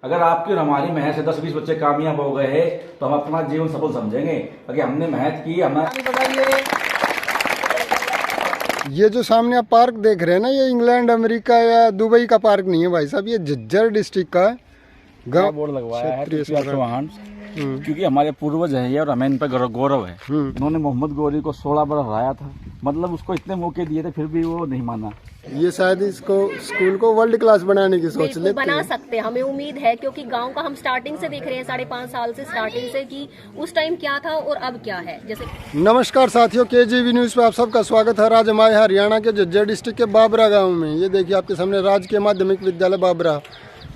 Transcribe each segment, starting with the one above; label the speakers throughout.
Speaker 1: अगर आपकी और हमारी मेहनत से 10-20 बच्चे कामयाब हो गए हैं तो हम अपना जीवन सफल समझेंगे, क्योंकि हमने मेहनत की।
Speaker 2: ये जो सामने आप पार्क देख रहे हैं ना, ये इंग्लैंड, अमेरिका या दुबई का पार्क नहीं है भाई साहब, ये झज्जर डिस्ट्रिक्ट का गाँव
Speaker 1: बोर्ड लगवाया है
Speaker 2: क्षेत्रीय
Speaker 1: चौहान, क्योंकि हमारे पूर्वज हैं ये और हमें इन पर गौरव है। उन्होंने मोहम्मद गौरी को 16 बार हराया था, मतलब उसको इतने मौके दिए थे फिर भी वो नहीं माना।
Speaker 2: ये शायद इसको स्कूल को वर्ल्ड क्लास बनाने की सोच लेते
Speaker 3: बना सकते हैं, हमें उम्मीद है, क्योंकि गांव का हम स्टार्टिंग से देख रहे हैं, 5.5 साल से स्टार्टिंग से, कि उस टाइम क्या था और अब क्या है। जैसे
Speaker 2: नमस्कार साथियों, KGV न्यूज़ पे आप सबका स्वागत है। आज हमारे हरियाणा के झज्जर डिस्ट्रिक्ट के बाबरा गांव में, ये देखिए आपके सामने राजकीय माध्यमिक विद्यालय बाबरा।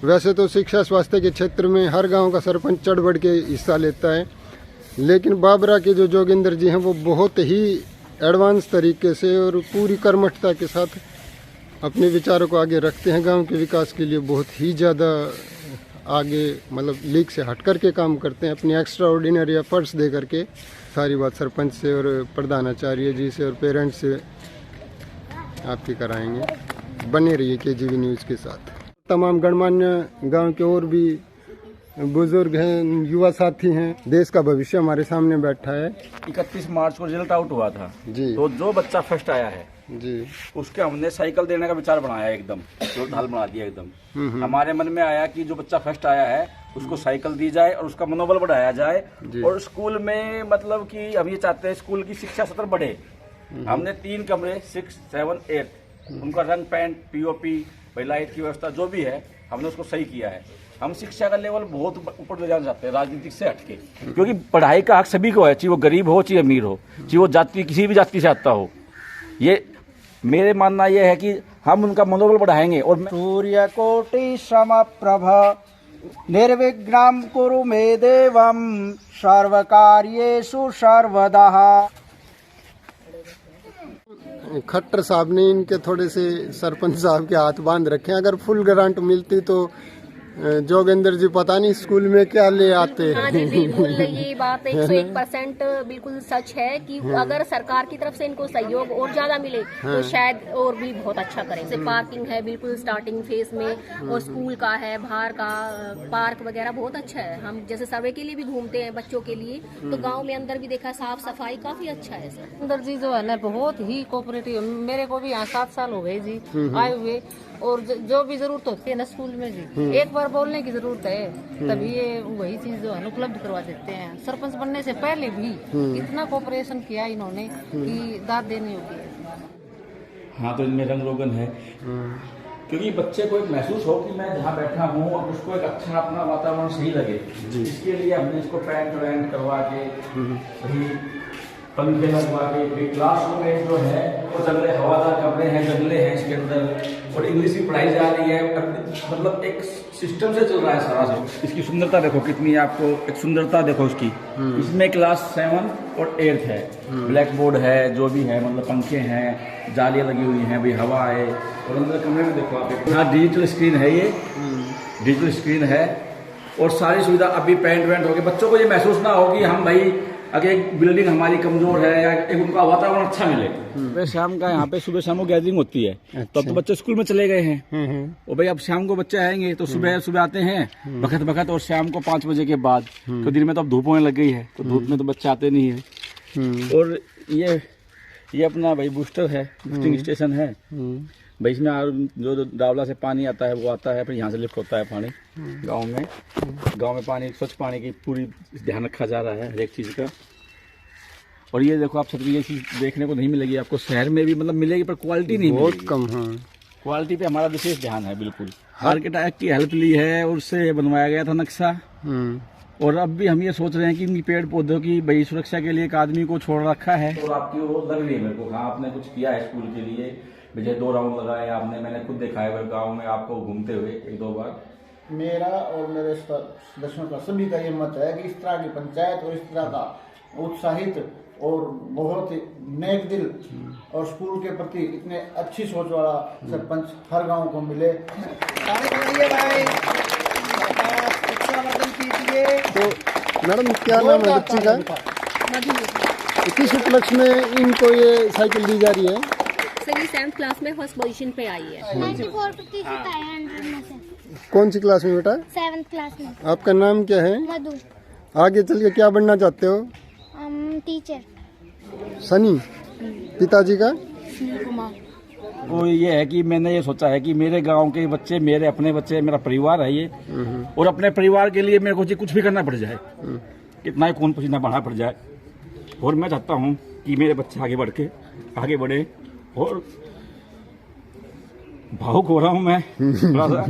Speaker 2: वैसे तो शिक्षा स्वास्थ्य के क्षेत्र में हर गांव का सरपंच चढ़ बढ़ के हिस्सा लेता है, लेकिन बाबरा के जो जोगिंदर जी हैं वो बहुत ही एडवांस तरीके से और पूरी कर्मठता के साथ अपने विचारों को आगे रखते हैं। गांव के विकास के लिए बहुत ही ज़्यादा आगे, मतलब लीक से हट कर के काम करते हैं। अपनी एक्स्ट्रा ऑर्डिनरी एफर्ट्स दे करके सारी बात सरपंच से और प्रधानाचार्य जी से और पेरेंट्स से आपकी कराएंगे। बने रहिए KGV न्यूज़ के साथ। तमाम गणमान्य गांव के और भी बुजुर्ग हैं, युवा साथी हैं, देश का भविष्य हमारे सामने बैठा है।
Speaker 1: 31 मार्च को रिजल्ट आउट हुआ था
Speaker 2: जी,
Speaker 1: तो जो बच्चा फर्स्ट आया है
Speaker 2: जी,
Speaker 1: उसके हमने साइकिल देने का विचार बनाया, एकदम जो ढाल बना दिया एकदम। हमारे मन में आया कि जो बच्चा फर्स्ट आया है उसको साइकिल दी जाए और उसका मनोबल बढ़ाया जाए, और स्कूल में मतलब कि हम ये चाहते हैं स्कूल की शिक्षा स्तर बढ़े। हमने 3 कमरे 6, 7, 8 उनका रंग पेंट, POP, लाइट की व्यवस्था जो भी है हमने उसको सही किया है। हम शिक्षा का लेवल बहुत ऊपर ले जाना चाहते हैं राजनीतिक से हटके, क्योंकि पढ़ाई का हक सभी को है, चाहे वो गरीब हो चाहे अमीर हो, चाहे वो जाति किसी भी जाति से आता हो। ये मेरे मानना ये है कि हम उनका मनोबल बढ़ाएंगे। और
Speaker 4: सूर्य कोटि समप्रभ निर्विघ्नं कुरु मे देवं सर्वकार्येषु सर्वदा।
Speaker 2: खट्टर साहब ने इनके थोड़े से सरपंच साहब के हाथ बांध रखे हैं। अगर फुल ग्रांट मिलती तो जोगेंद्र जी पता नहीं स्कूल में क्या ले आते हैं।
Speaker 3: हाँ जी, बिल्कुल ये बात 101% बिल्कुल सच है कि अगर सरकार की तरफ से इनको सहयोग और ज्यादा मिले तो शायद और भी बहुत अच्छा करें। जैसे पार्किंग है बिल्कुल स्टार्टिंग फेज में, और स्कूल का है, बाहर का पार्क वगैरह बहुत अच्छा है। हम जैसे सर्वे के लिए भी घूमते हैं बच्चों के लिए, तो गाँव में अंदर भी देखा साफ सफाई काफी अच्छा है।
Speaker 5: जोगिंदर जी जो है ना बहुत ही कोऑपरेटिव, मेरे को भी यहाँ 7 साल हो गए जी आए हुए, और जो भी जरूरत होती है ना स्कूल में जी, एक बार बोलने की जरूरत है तभी ये वही चीज जो है ना उपलब्ध करवा देते हैं। सरपंच बनने से पहले भी इतना कोऑपरेशन किया इन्होंने कि दाद देनी होगी।
Speaker 1: हाँ, तो इनमें रंग रोगन है, क्योंकि बच्चे को एक महसूस हो कि मैं जहाँ बैठा हूँ और उसको एक अच्छा अपना वातावरण सही लगे। इसके लिए हमने इसको पेंट वेंट करवा के, सही पंखे लगवा के, क्लासरूम में जो है वो जंगले, हवादार कमरे हैं, जंगले हैं इसके अंदर, और इंग्लिश भी पढ़ाई जा रही है। मतलब एक सिस्टम से चल रहा है सारा। इसकी सुंदरता देखो कितनी है, आपको एक सुंदरता देखो इसकी। इसमें क्लास 7 और 8 है, ब्लैक बोर्ड है, जो भी है, मतलब पंखे हैं, जालियाँ लगी हुई हैं, भाई हवा है, और अंदर कमरे में देखो आप, हाँ डिजिटल स्क्रीन है, ये डिजिटल स्क्रीन है, और सारी सुविधा अभी पेंट वेंट हो गई। बच्चों को ये महसूस ना हो कि हम भाई अगर एक बिल्डिंग हमारी कमजोर है या एक उनका वातावरण अच्छा मिले। सुबह शाम का यहाँ पे सुबह शाम को गैदरिंग होती है। तो अब तो बच्चे स्कूल में चले गए हैं, और भाई अब शाम को बच्चे आएंगे तो सुबह आते हैं बखत, और शाम को 5 बजे के बाद। तो दिन में तो अब धूप होने लग गई है, तो धूप में तो बच्चे आते नहीं है। और ये अपना भाई बूस्टर है, बूस्टिंग स्टेशन है भाई। इसमें जो डावला से पानी आता है वो आता है, फिर यहाँ से लिफ्ट होता है पानी गांव में पानी, स्वच्छ पानी की पूरी ध्यान रखा जा रहा है हर एक चीज़ का। और ये देखो आप छतरी, ये चीज़ देखने को नहीं मिलेगी आपको शहर में भी, मतलब मिलेगी पर क्वालिटी नहीं, बहुत कम। हाँ, क्वालिटी पे हमारा विशेष ध्यान है। बिल्कुल आर्किटेक्ट की हेल्प ली है और उससे बनवाया गया था नक्शा। और अब भी हम ये सोच रहे हैं कि इनकी पेड़ पौधों की भाई सुरक्षा के लिए एक आदमी को छोड़ रखा है। और आपकी वो लग रही है मेरे को, हाँ आपने कुछ किया है स्कूल के लिए, मुझे 2 राउंड लगाए आपने, मैंने खुद देखा है गाँव में आपको घूमते हुए 1-2 बार।
Speaker 4: मेरा और मेरे सदस्यों का सभी का ये मत है कि इस तरह की पंचायत और इस तरह का उत्साहित और बहुत ही नेक दिल और स्कूल के प्रति इतने अच्छी सोच वाला सरपंच हर गांव को मिले।
Speaker 2: तो मैडम क्या नाम है बच्ची का? किस उपलक्ष्य में इनको ये साइकिल दी जा रही है?
Speaker 3: सर ये 7th क्लास में फर्स्ट पोजीशन पे आई है।
Speaker 6: 94% आया 100 में से।
Speaker 2: कौन सी क्लास में बेटा?
Speaker 6: 7th क्लास में।
Speaker 2: आपका नाम क्या है?
Speaker 6: मधु।
Speaker 2: आगे चल के क्या बनना चाहते हो?
Speaker 6: टीचर।
Speaker 2: सनी। पिताजी का?
Speaker 6: सुनील कुमार।
Speaker 1: वो ये है कि मैंने ये सोचा है कि मेरे गांव के बच्चे मेरे अपने बच्चे, मेरा परिवार है ये, और अपने परिवार के लिए मेरे को कुछ भी करना पड़ जाए, कितना ही खून पसीना बहाना पड़ जाए, और मैं चाहता हूँ कि मेरे बच्चे आगे बढ़े। और भावुक हो रहा हूँ मैं थोड़ा सा।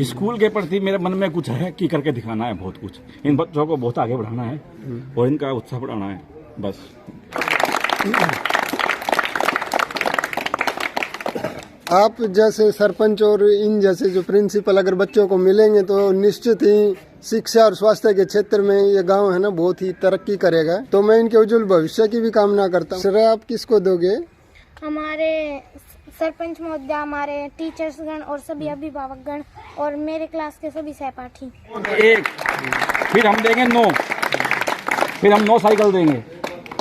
Speaker 1: स्कूल के प्रति मेरे मन में कुछ है कि करके दिखाना है, बहुत कुछ इन बच्चों को बहुत आगे बढ़ाना है और इनका उत्साह बढ़ाना है, बस।
Speaker 2: आप जैसे सरपंच और इन जैसे जो प्रिंसिपल अगर बच्चों को मिलेंगे तो निश्चित ही शिक्षा और स्वास्थ्य के क्षेत्र में ये गांव है ना बहुत ही तरक्की करेगा। तो मैं इनके उज्जवल भविष्य की भी कामना करता हूँ। सर आप किसको दोगे?
Speaker 6: हमारे सरपंच महोदय, हमारे टीचर्स गण और सभी अभिभावक गण और मेरे क्लास के सभी सहपाठी।
Speaker 1: एक फिर हम देंगे 9, फिर हम 9 साइकिल देंगे।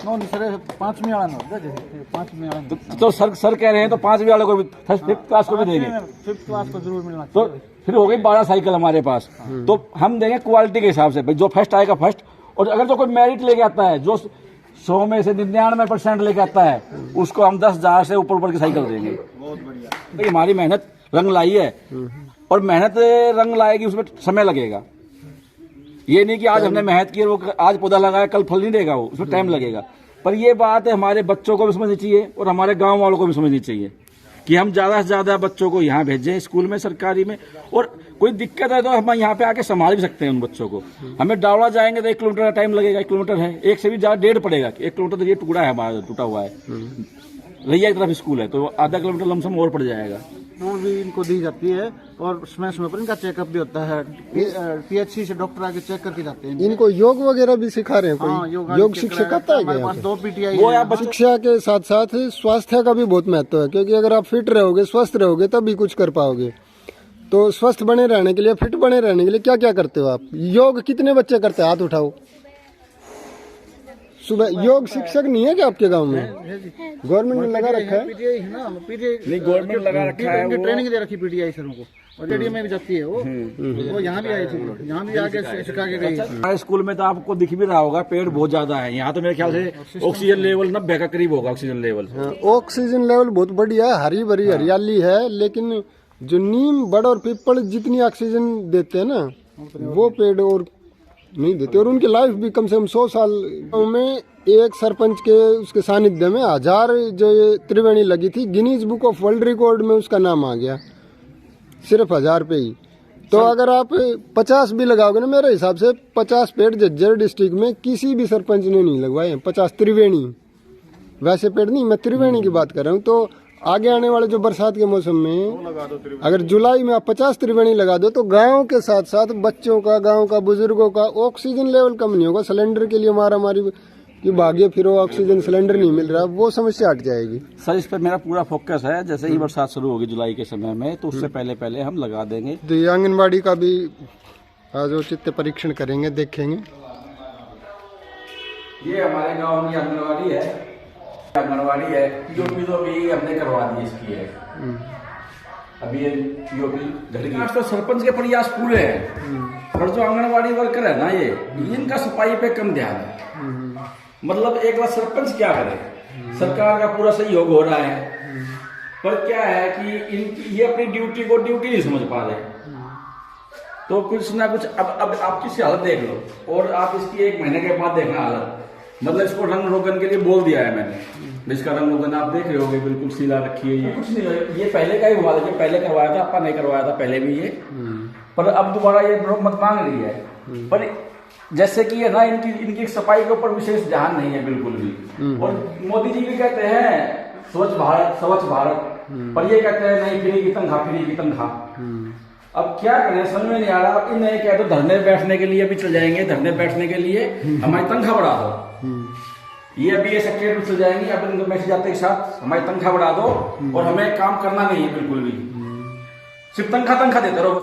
Speaker 4: नो सर 5वीं वाला ना, जैसे 5वीं वाला
Speaker 1: तो सर कह रहे हैं तो 5वीं वाले को भी, 5th क्लास को भी देंगे।
Speaker 4: 5th क्लास को जरूर मिलना
Speaker 1: तो फिर हो गई 12 साइकिल हमारे पास। तो हम देंगे क्वालिटी के हिसाब से, भाई जो फर्स्ट आएगा फर्स्ट, और अगर जो कोई मेरिट लेके आता है, जो 100 में से 99% लेके आता है, उसको हम 10,000 से ऊपर की साइकिल देंगे।
Speaker 4: बहुत बढ़िया।
Speaker 1: तो हमारी मेहनत रंग लाई है, और मेहनत रंग लाएगी, उसमें समय लगेगा। ये नहीं कि आज हमने मेहनत की, वो आज पौधा लगाया कल फल नहीं देगा, वो उसमें टाइम लगेगा। पर ये बात है हमारे बच्चों को भी समझनी चाहिए और हमारे गांव वालों को भी समझनी चाहिए कि हम ज्यादा से ज्यादा बच्चों को यहाँ भेजें स्कूल में, सरकारी में, और कोई दिक्कत है तो हम यहाँ पे आके संभाल भी सकते हैं उन बच्चों को। हमें डावड़ा जाएंगे तो 1 किलोमीटर का टाइम लगेगा, 1 किलोमीटर है, 1 से भी ज्यादा 1.5 पड़ेगा। 1 किलोमीटर तो ये टुकड़ा है हमारा, टूटा हुआ है, रैया की तरफ स्कूल है, तो आधा किलोमीटर लमसम और पड़ जाएगा।
Speaker 4: दूर भी इनको दी जाती है और समय पर इनका चेकअप भी होता है। PHC से डॉक्टर आके चेक करके जाते हैं।
Speaker 2: इनको योग वगैरह भी सिखा रहे हैं कोई?
Speaker 4: हाँ,
Speaker 2: योग शिक्षक आता है
Speaker 4: हमारे
Speaker 2: क्या?
Speaker 4: पास 2 PTI
Speaker 1: वो
Speaker 4: है।
Speaker 1: आप
Speaker 2: शिक्षा के साथ साथ स्वास्थ्य का भी बहुत महत्व है, क्योंकि अगर आप फिट रहोगे, स्वस्थ रहोगे, तभी कुछ कर पाओगे। तो स्वस्थ बने रहने के लिए, फिट बने रहने के लिए क्या क्या करते हो आप? योग कितने बच्चे करते हैं? हाथ उठाओ। सुबह योग शिक्षक नहीं है क्या आपके गांव में? गवर्नमेंट ने लगा रखा है।
Speaker 4: PTI है ना, PTI
Speaker 1: नहीं, गवर्नमेंट लगा रखा है,
Speaker 4: उनकी
Speaker 1: वो
Speaker 4: ट्रेनिंग दे रखी PTI सरों को, और JDM में भी जाती है वो यहाँ भी आई थी, यहाँ भी आके सिखा के गई।
Speaker 1: हमारे स्कूल में तो आपको दिख भी रहा होगा, पेड़ बहुत ज्यादा है यहाँ। तो मेरे ख्याल से ऑक्सीजन लेवल 90 का करीब होगा, ऑक्सीजन लेवल।
Speaker 2: ऑक्सीजन लेवल बहुत बढ़िया, हरी भरी हरियाली है, लेकिन जो नीम, बड़ और पीपल जितनी ऑक्सीजन देते हैं ना, वो पेड़ और नहीं देते। और उनकी लाइफ भी कम से कम 100 साल में। एक सरपंच के उसके सानिध्य में 1000 जो ये त्रिवेणी लगी थी, Guinness book of world record में उसका नाम आ गया, सिर्फ 1000 पे ही। तो अगर आप 50 भी लगाओगे ना, मेरे हिसाब से 50 पेड़ झज्जर डिस्ट्रिक्ट में किसी भी सरपंच ने नहीं लगवाए हैं। 50 त्रिवेणी, वैसे पेड़ नहीं, मैं त्रिवेणी की बात कर रहा हूँ। तो आगे आने वाले जो बरसात के मौसम में अगर जुलाई में आप 50 त्रिवेणी लगा दो, तो गाँव के साथ साथ बच्चों का, गाँव का, बुजुर्गों का ऑक्सीजन लेवल कम नहीं होगा। सिलेंडर के लिए मारामारी कि भाग्य फिरो, ऑक्सीजन सिलेंडर नहीं मिल रहा, वो समस्या हट जाएगी।
Speaker 1: सर इस पर मेरा पूरा फोकस है। जैसे ही बरसात शुरू होगी जुलाई के समय में, तो उससे पहले हम लगा देंगे।
Speaker 2: तो ये आंगनबाड़ी का भी आज औचित्य परीक्षण करेंगे, देखेंगे।
Speaker 1: ये हमारे गांव की आंगनबाड़ी है, पीओपी तो भी हमने करवा दी इसकी है। अभी ये पीओपी घर की। तो सरपंच के प्रयास पूरे हैं, और जो आंगनबाड़ी वर्कर है ना, ये इनका सफाई पे कम ध्यान है। मतलब एक बार सरपंच क्या करे, सरकार का पूरा सहयोग हो रहा है, पर क्या है कि ये अपनी ड्यूटी को ड्यूटी नहीं समझ पा रहे। तो कुछ ना कुछ अब आप किसी हालत देख लो, और आप इसकी 1 महीने के बाद देखना हालत। मतलब इसको रंग रोगन के लिए बोल दिया है मैंने। इसका रंग रोगन आप देख रहे होगे, बिल्कुल सीधा रखी है, ये कुछ नहीं है। ये पहले का ही हुआ था, पहले करवाया था, आपा नहीं करवाया था पहले भी ये, पर अब दोबारा ये मत मांग रही है। पर जैसे कि है ना, इनकी सफाई के ऊपर विशेष ध्यान नहीं है बिल्कुल भी। और मोदी जी भी कहते हैं स्वच्छ भारत, पर ये कहते हैं नहीं, फ्री की तनख्वाह। अब क्या करें, समझ में नहीं आ रहा। अब इन्हें क्या, तो धरने बैठने के लिए भी चल जाएंगे, धरने बैठने के लिए हमारी तनख्वाह बढ़ा दो। ये अभी ये सेक्रेटरी चल जाएंगे, अब इनको मैसेज आते के साथ हमारी तनख्वाह बढ़ा दो, और हमें काम करना नहीं है बिल्कुल भी, सिर्फ तनख्वाह देते रहो।